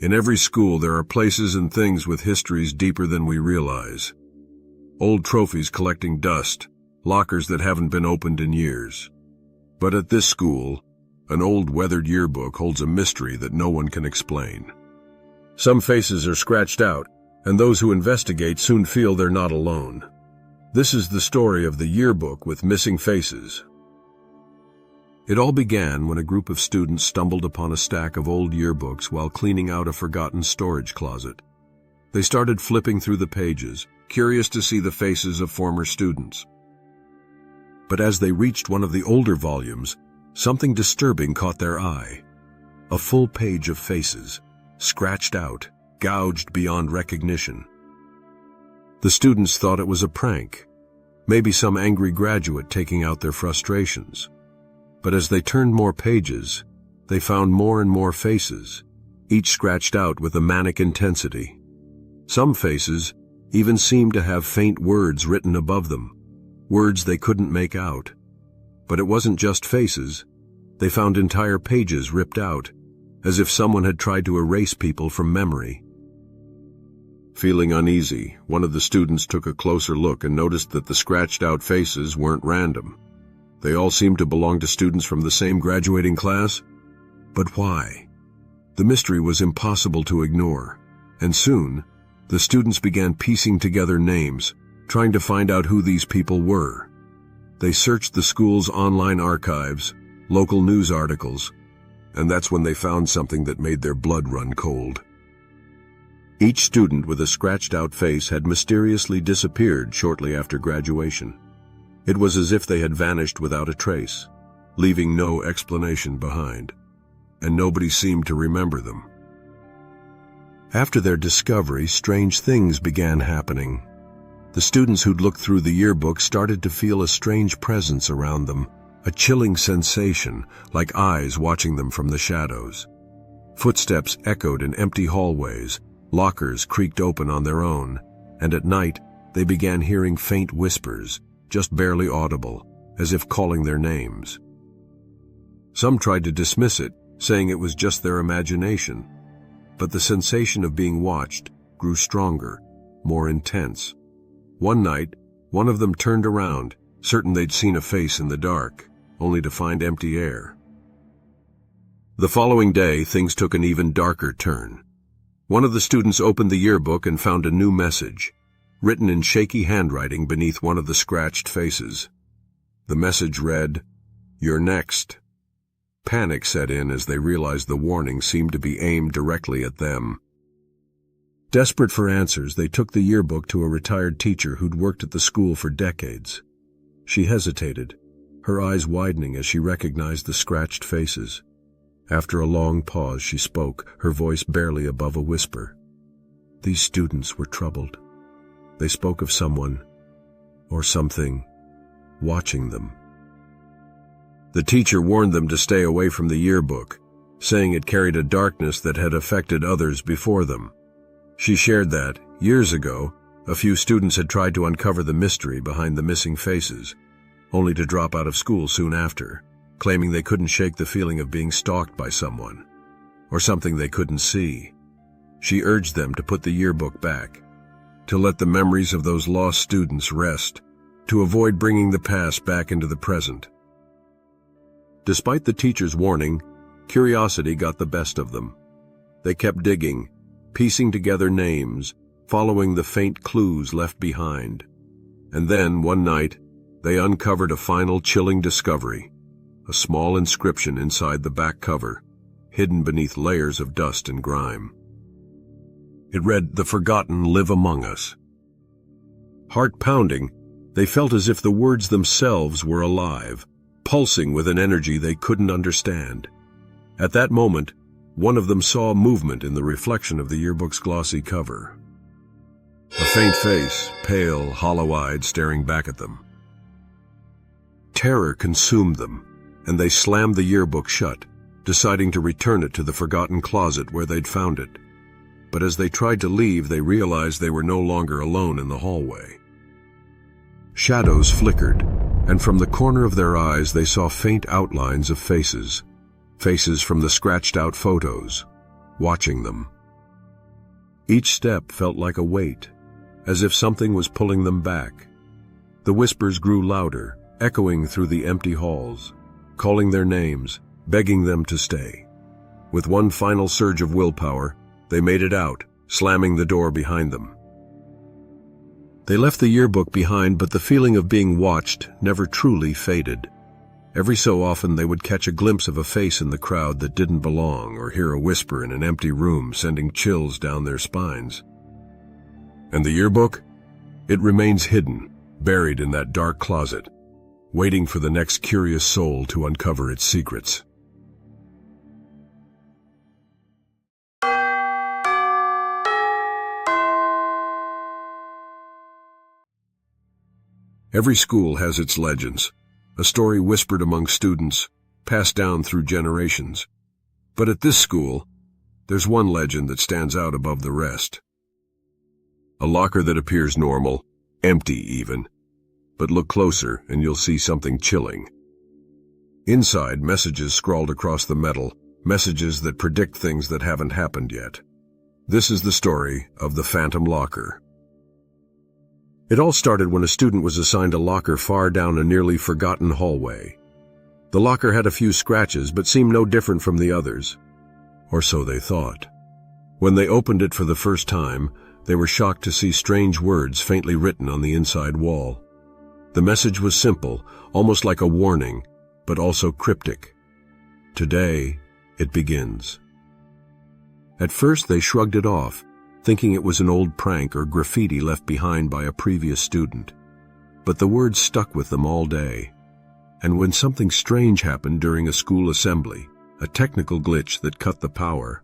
In every school, there are places and things with histories deeper than we realize. Old trophies collecting dust, lockers that haven't been opened in years. But at this school, an old weathered yearbook holds a mystery that no one can explain. Some faces are scratched out, and those who investigate soon feel they're not alone. This is the story of the yearbook with missing faces. It all began when a group of students stumbled upon a stack of old yearbooks while cleaning out a forgotten storage closet. They started flipping through the pages, curious to see the faces of former students. But as they reached one of the older volumes, something disturbing caught their eye. A full page of faces, scratched out, gouged beyond recognition. The students thought it was a prank, maybe some angry graduate taking out their frustrations. But as they turned more pages, they found more and more faces, each scratched out with a manic intensity. Some faces even seemed to have faint words written above them, words they couldn't make out. But it wasn't just faces. They found entire pages ripped out, as if someone had tried to erase people from memory. Feeling uneasy, one of the students took a closer look and noticed that the scratched-out faces weren't random. They all seemed to belong to students from the same graduating class. But why? The mystery was impossible to ignore, and soon, the students began piecing together names, trying to find out who these people were. They searched the school's online archives, local news articles, and that's when they found something that made their blood run cold. Each student with a scratched-out face had mysteriously disappeared shortly after graduation. It was as if they had vanished without a trace, leaving no explanation behind, and nobody seemed to remember them. After their discovery, strange things began happening. The students who'd looked through the yearbook started to feel a strange presence around them, a chilling sensation, like eyes watching them from the shadows. Footsteps echoed in empty hallways, lockers creaked open on their own, and at night they began hearing faint whispers, just barely audible, as if calling their names. Some tried to dismiss it, saying it was just their imagination, but the sensation of being watched grew stronger, more intense. One night, one of them turned around, certain they'd seen a face in the dark, only to find empty air. The following day, things took an even darker turn. One of the students opened the yearbook and found a new message, written in shaky handwriting beneath one of the scratched faces. The message read, "You're next." Panic set in as they realized the warning seemed to be aimed directly at them. Desperate for answers, they took the yearbook to a retired teacher who'd worked at the school for decades. She hesitated, her eyes widening as she recognized the scratched faces. After a long pause, she spoke, her voice barely above a whisper. These students were troubled. They spoke of someone, or something, watching them. The teacher warned them to stay away from the yearbook, saying it carried a darkness that had affected others before them. She shared that, years ago, a few students had tried to uncover the mystery behind the missing faces, only to drop out of school soon after, claiming they couldn't shake the feeling of being stalked by someone, or something they couldn't see. She urged them to put the yearbook back, to let the memories of those lost students rest, to avoid bringing the past back into the present. Despite the teacher's warning, curiosity got the best of them. They kept digging, piecing together names, following the faint clues left behind. And then, one night, they uncovered a final chilling discovery, a small inscription inside the back cover, hidden beneath layers of dust and grime. It read, "The forgotten live among us." Heart-pounding, they felt as if the words themselves were alive, pulsing with an energy they couldn't understand. At that moment, one of them saw movement in the reflection of the yearbook's glossy cover. A faint face, pale, hollow-eyed, staring back at them. Terror consumed them, and they slammed the yearbook shut, deciding to return it to the forgotten closet where they'd found it. But as they tried to leave, they realized they were no longer alone in the hallway. Shadows flickered, and from the corner of their eyes they saw faint outlines of faces from the scratched-out photos, watching them, Each step felt like a weight, as if something was pulling them back. The whispers grew louder, echoing through the empty halls, calling their names, begging them to stay. With one final surge of willpower, they made it out, slamming the door behind them. They left the yearbook behind, but the feeling of being watched never truly faded. Every so often they would catch a glimpse of a face in the crowd that didn't belong, or hear a whisper in an empty room sending chills down their spines. And the yearbook? It remains hidden, buried in that dark closet, waiting for the next curious soul to uncover its secrets. Every school has its legends, a story whispered among students, passed down through generations. But at this school, there's one legend that stands out above the rest. A locker that appears normal, empty even. But look closer and you'll see something chilling. Inside, messages scrawled across the metal, messages that predict things that haven't happened yet. This is the story of the Phantom Locker. It all started when a student was assigned a locker far down a nearly forgotten hallway. The locker had a few scratches but seemed no different from the others. Or so they thought. When they opened it for the first time, they were shocked to see strange words faintly written on the inside wall. The message was simple, almost like a warning, but also cryptic. Today, it begins. At first they shrugged it off, thinking it was an old prank or graffiti left behind by a previous student. But the words stuck with them all day. And when something strange happened during a school assembly, a technical glitch that cut the power,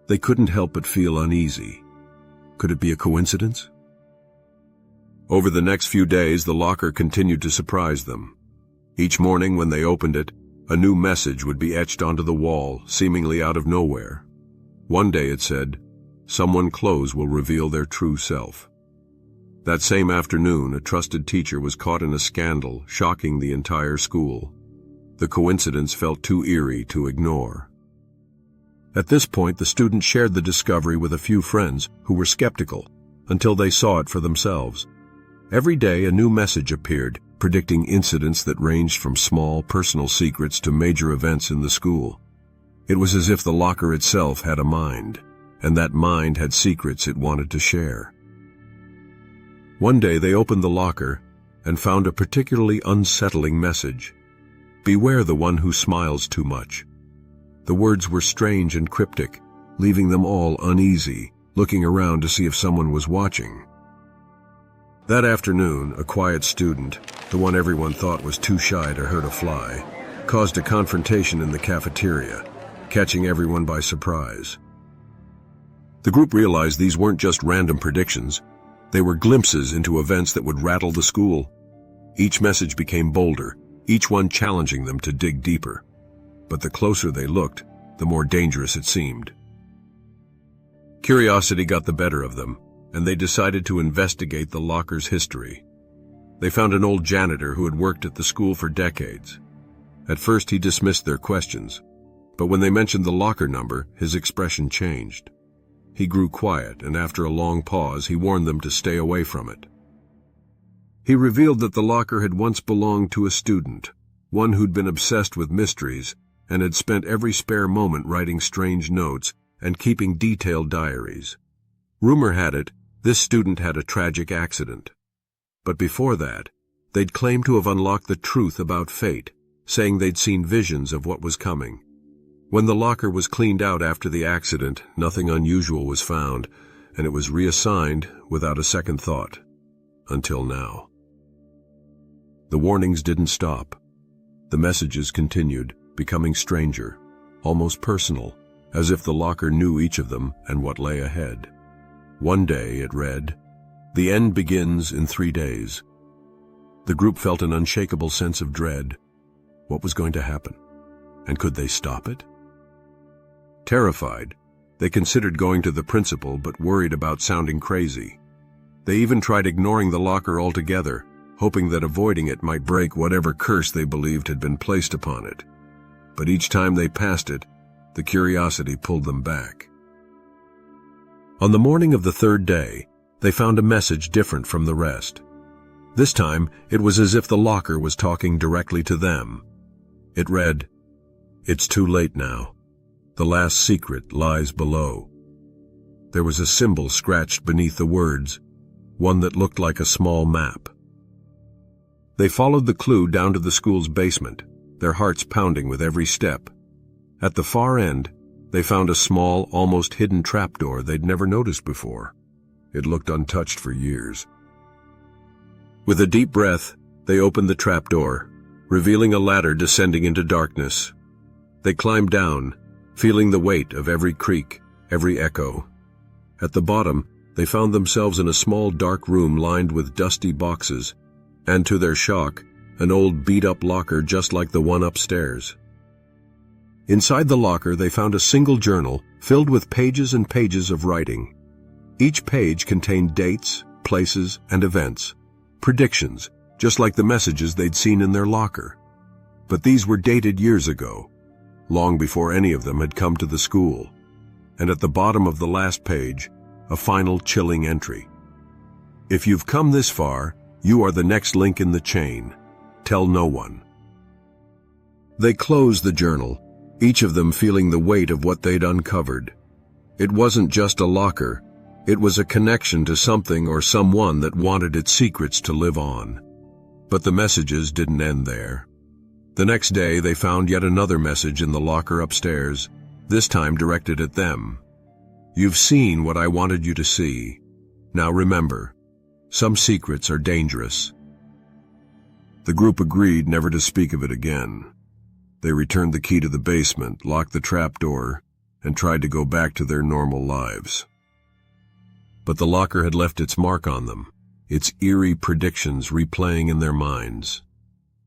they couldn't help but feel uneasy. Could it be a coincidence? Over the next few days, the locker continued to surprise them. Each morning when they opened it, a new message would be etched onto the wall, seemingly out of nowhere. One day it said, "Someone close will reveal their true self." That same afternoon, a trusted teacher was caught in a scandal, shocking the entire school. The coincidence felt too eerie to ignore. At this point, the student shared the discovery with a few friends who were skeptical, until they saw it for themselves. Every day, a new message appeared, predicting incidents that ranged from small personal secrets to major events in the school. It was as if the locker itself had a mind, and that mind had secrets it wanted to share. One day they opened the locker and found a particularly unsettling message. "Beware the one who smiles too much." The words were strange and cryptic, leaving them all uneasy, looking around to see if someone was watching. That afternoon, a quiet student, the one everyone thought was too shy to hurt a fly, caused a confrontation in the cafeteria, catching everyone by surprise. The group realized these weren't just random predictions. They were glimpses into events that would rattle the school. Each message became bolder, each one challenging them to dig deeper. But the closer they looked, the more dangerous it seemed. Curiosity got the better of them, and they decided to investigate the locker's history. They found an old janitor who had worked at the school for decades. At first he dismissed their questions, but when they mentioned the locker number, his expression changed. He grew quiet, and after a long pause, he warned them to stay away from it. He revealed that the locker had once belonged to a student, one who'd been obsessed with mysteries and had spent every spare moment writing strange notes and keeping detailed diaries. Rumor had it, this student had a tragic accident. But before that, they'd claimed to have unlocked the truth about fate, saying they'd seen visions of what was coming. When the locker was cleaned out after the accident, nothing unusual was found, and it was reassigned without a second thought. Until now. The warnings didn't stop. The messages continued, becoming stranger, almost personal, as if the locker knew each of them and what lay ahead. One day it read, "The end begins in 3 days." The group felt an unshakable sense of dread. What was going to happen? And could they stop it? Terrified, they considered going to the principal but worried about sounding crazy. They even tried ignoring the locker altogether, hoping that avoiding it might break whatever curse they believed had been placed upon it. But each time they passed it, the curiosity pulled them back. On the morning of the third day, they found a message different from the rest. This time, it was as if the locker was talking directly to them. It read, "It's too late now. The last secret lies below." There was a symbol scratched beneath the words, one that looked like a small map. They followed the clue down to the school's basement, their hearts pounding with every step. At the far end, they found a small, almost hidden trapdoor they'd never noticed before. It looked untouched for years. With a deep breath, they opened the trapdoor, revealing a ladder descending into darkness. They climbed down, feeling the weight of every creak, every echo. At the bottom, they found themselves in a small dark room lined with dusty boxes, and to their shock, an old beat-up locker just like the one upstairs. Inside the locker, they found a single journal filled with pages and pages of writing. Each page contained dates, places, and events, predictions, just like the messages they'd seen in their locker. But these were dated years ago, long before any of them had come to the school. And at the bottom of the last page, a final chilling entry. "If you've come this far, you are the next link in the chain. Tell no one." They closed the journal, each of them feeling the weight of what they'd uncovered. It wasn't just a locker, it was a connection to something or someone that wanted its secrets to live on. But the messages didn't end there. The next day, they found yet another message in the locker upstairs, this time directed at them. "You've seen what I wanted you to see. Now remember, some secrets are dangerous." The group agreed never to speak of it again. They returned the key to the basement, locked the trapdoor, and tried to go back to their normal lives. But the locker had left its mark on them, its eerie predictions replaying in their minds.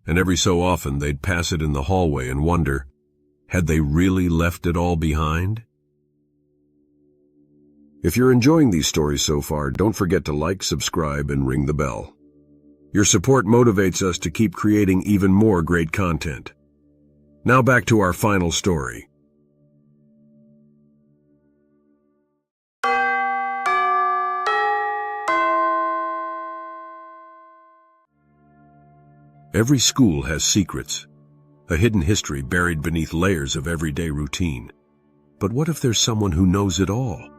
And every so often they'd pass it in the hallway and wonder, had they really left it all behind? If you're enjoying these stories so far, don't forget to like, subscribe, and ring the bell. Your support motivates us to keep creating even more great content. Now back to our final story. Every school has secrets, a hidden history buried beneath layers of everyday routine. But what if there's someone who knows it all?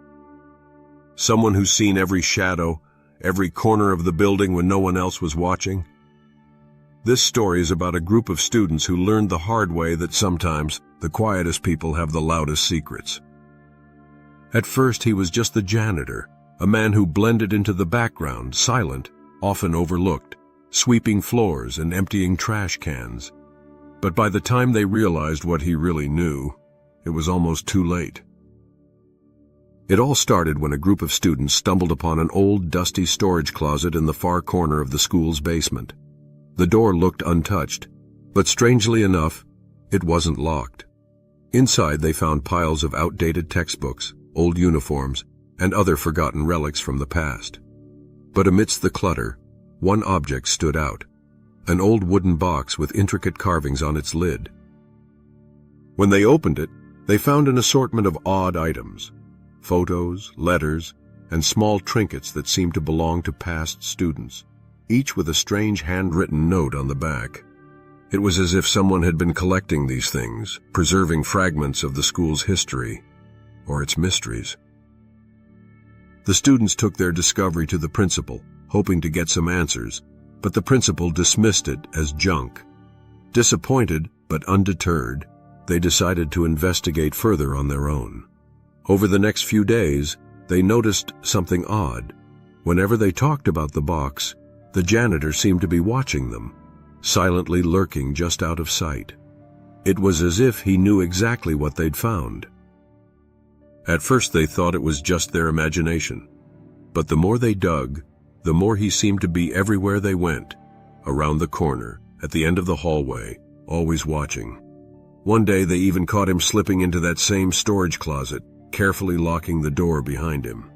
Someone who's seen every shadow, every corner of the building when no one else was watching? This story is about a group of students who learned the hard way that sometimes the quietest people have the loudest secrets. At first, he was just the janitor, a man who blended into the background, silent, often overlooked, sweeping floors and emptying trash cans. But by the time they realized what he really knew, it was almost too late. It all started when a group of students stumbled upon an old, dusty storage closet in the far corner of the school's basement. The door looked untouched, but strangely enough, it wasn't locked. Inside, they found piles of outdated textbooks, old uniforms, and other forgotten relics from the past. But amidst the clutter, one object stood out, an old wooden box with intricate carvings on its lid. When they opened it, they found an assortment of odd items, photos, letters, and small trinkets that seemed to belong to past students, each with a strange handwritten note on the back. It was as if someone had been collecting these things, preserving fragments of the school's history, or its mysteries. The students took their discovery to the principal, hoping to get some answers, but the principal dismissed it as junk. Disappointed, but undeterred, they decided to investigate further on their own. Over the next few days, they noticed something odd. Whenever they talked about the box, the janitor seemed to be watching them, silently lurking just out of sight. It was as if he knew exactly what they'd found. At first they thought it was just their imagination, but the more they dug, the more he seemed to be everywhere they went, around the corner, at the end of the hallway, always watching. One day they even caught him slipping into that same storage closet, carefully locking the door behind him.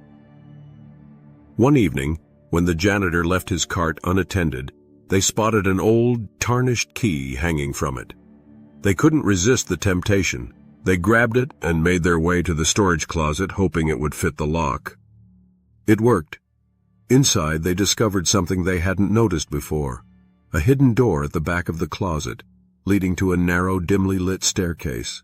One evening, when the janitor left his cart unattended, they spotted an old, tarnished key hanging from it. They couldn't resist the temptation. They grabbed it and made their way to the storage closet, hoping it would fit the lock. It worked. Inside, they discovered something they hadn't noticed before, a hidden door at the back of the closet, leading to a narrow, dimly lit staircase.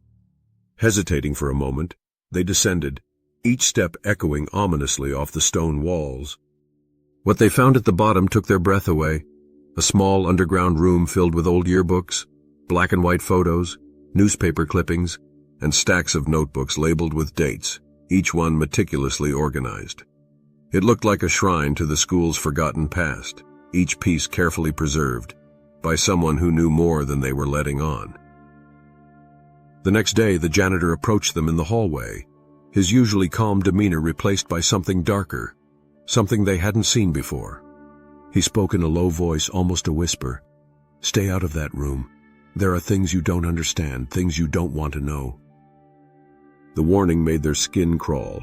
Hesitating for a moment, they descended, each step echoing ominously off the stone walls. What they found at the bottom took their breath away. A small underground room filled with old yearbooks, black and white photos, newspaper clippings, and stacks of notebooks labeled with dates, each one meticulously organized. It looked like a shrine to the school's forgotten past, each piece carefully preserved, by someone who knew more than they were letting on. The next day, the janitor approached them in the hallway, his usually calm demeanor replaced by something darker, something they hadn't seen before. He spoke in a low voice, almost a whisper. "Stay out of that room. There are things you don't understand, things you don't want to know." The warning made their skin crawl,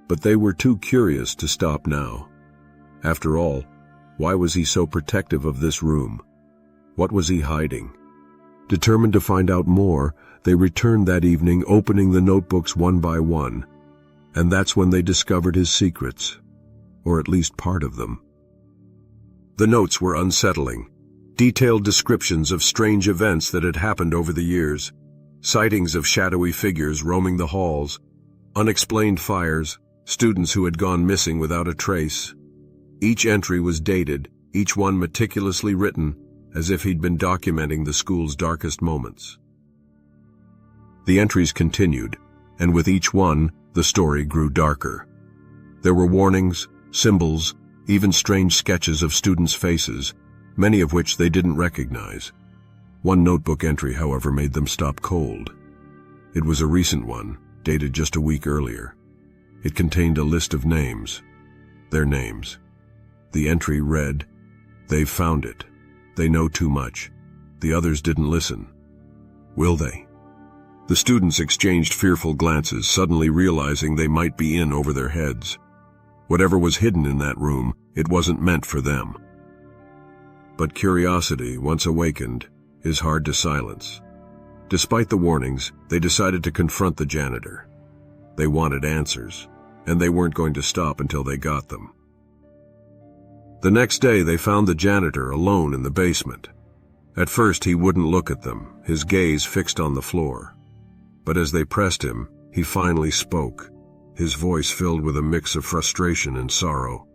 but they were too curious to stop now. After all, why was he so protective of this room? What was he hiding? Determined to find out more, they returned that evening, opening the notebooks one by one, and that's when they discovered his secrets, or at least part of them. The notes were unsettling, detailed descriptions of strange events that had happened over the years, sightings of shadowy figures roaming the halls, unexplained fires, students who had gone missing without a trace. Each entry was dated, each one meticulously written, as if he'd been documenting the school's darkest moments. The entries continued, and with each one, the story grew darker. There were warnings, symbols, even strange sketches of students' faces, many of which they didn't recognize. One notebook entry, however, made them stop cold. It was a recent one, dated just a week earlier. It contained a list of names, their names. The entry read, "They've found it. They know too much. The others didn't listen. Will they?" The students exchanged fearful glances, suddenly realizing they might be in over their heads. Whatever was hidden in that room, it wasn't meant for them. But curiosity, once awakened, is hard to silence. Despite the warnings, they decided to confront the janitor. They wanted answers, and they weren't going to stop until they got them. The next day, they found the janitor alone in the basement. At first, he wouldn't look at them, his gaze fixed on the floor. But as they pressed him, he finally spoke, his voice filled with a mix of frustration and sorrow.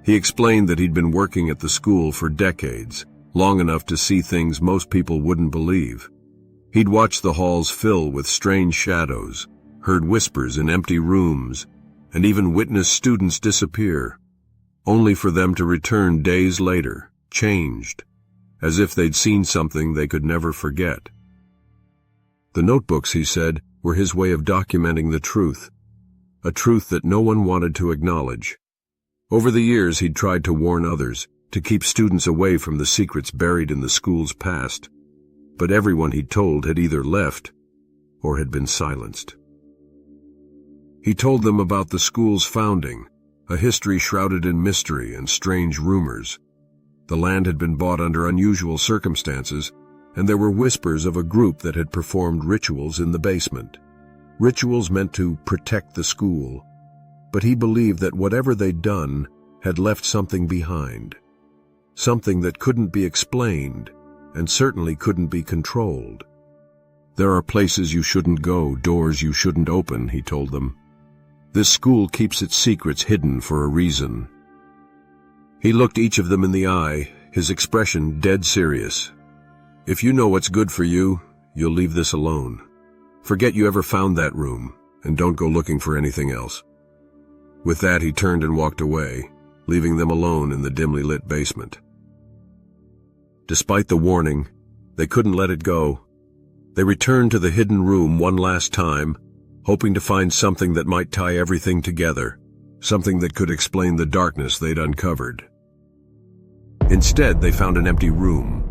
He explained that he'd been working at the school for decades, long enough to see things most people wouldn't believe. He'd watched the halls fill with strange shadows, heard whispers in empty rooms, and even witnessed students disappear, only for them to return days later, changed, as if they'd seen something they could never forget. The notebooks, he said, were his way of documenting the truth, a truth that no one wanted to acknowledge. Over the years, he'd tried to warn others, to keep students away from the secrets buried in the school's past, but everyone he'd told had either left or had been silenced. He told them about the school's founding, a history shrouded in mystery and strange rumors. The land had been bought under unusual circumstances, and there were whispers of a group that had performed rituals in the basement. Rituals meant to protect the school, but he believed that whatever they'd done had left something behind. Something that couldn't be explained, and certainly couldn't be controlled. "There are places you shouldn't go, doors you shouldn't open," he told them. "This school keeps its secrets hidden for a reason." He looked each of them in the eye, his expression dead serious. "If you know what's good for you, you'll leave this alone. Forget you ever found that room, and don't go looking for anything else." With that, he turned and walked away, leaving them alone in the dimly lit basement. Despite the warning, they couldn't let it go. They returned to the hidden room one last time, hoping to find something that might tie everything together, something that could explain the darkness they'd uncovered. Instead, they found an empty room.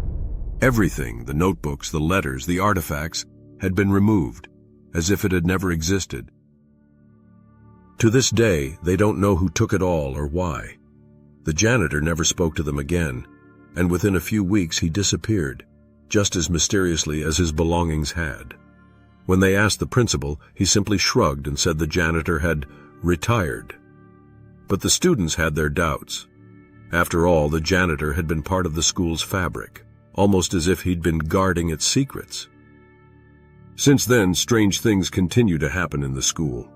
Everything, the notebooks, the letters, the artifacts, had been removed, as if it had never existed. To this day, they don't know who took it all or why. The janitor never spoke to them again, and within a few weeks he disappeared, just as mysteriously as his belongings had. When they asked the principal, he simply shrugged and said the janitor had retired. But the students had their doubts. After all, the janitor had been part of the school's fabric, almost as if he'd been guarding its secrets. Since then, strange things continue to happen in the school.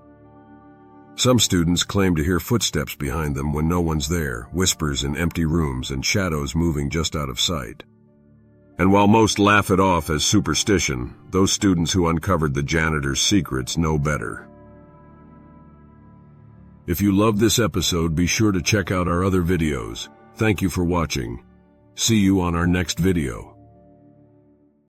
Some students claim to hear footsteps behind them when no one's there, whispers in empty rooms, and shadows moving just out of sight. And while most laugh it off as superstition, those students who uncovered the janitor's secrets know better. If you loved this episode, be sure to check out our other videos. Thank you for watching. See you on our next video.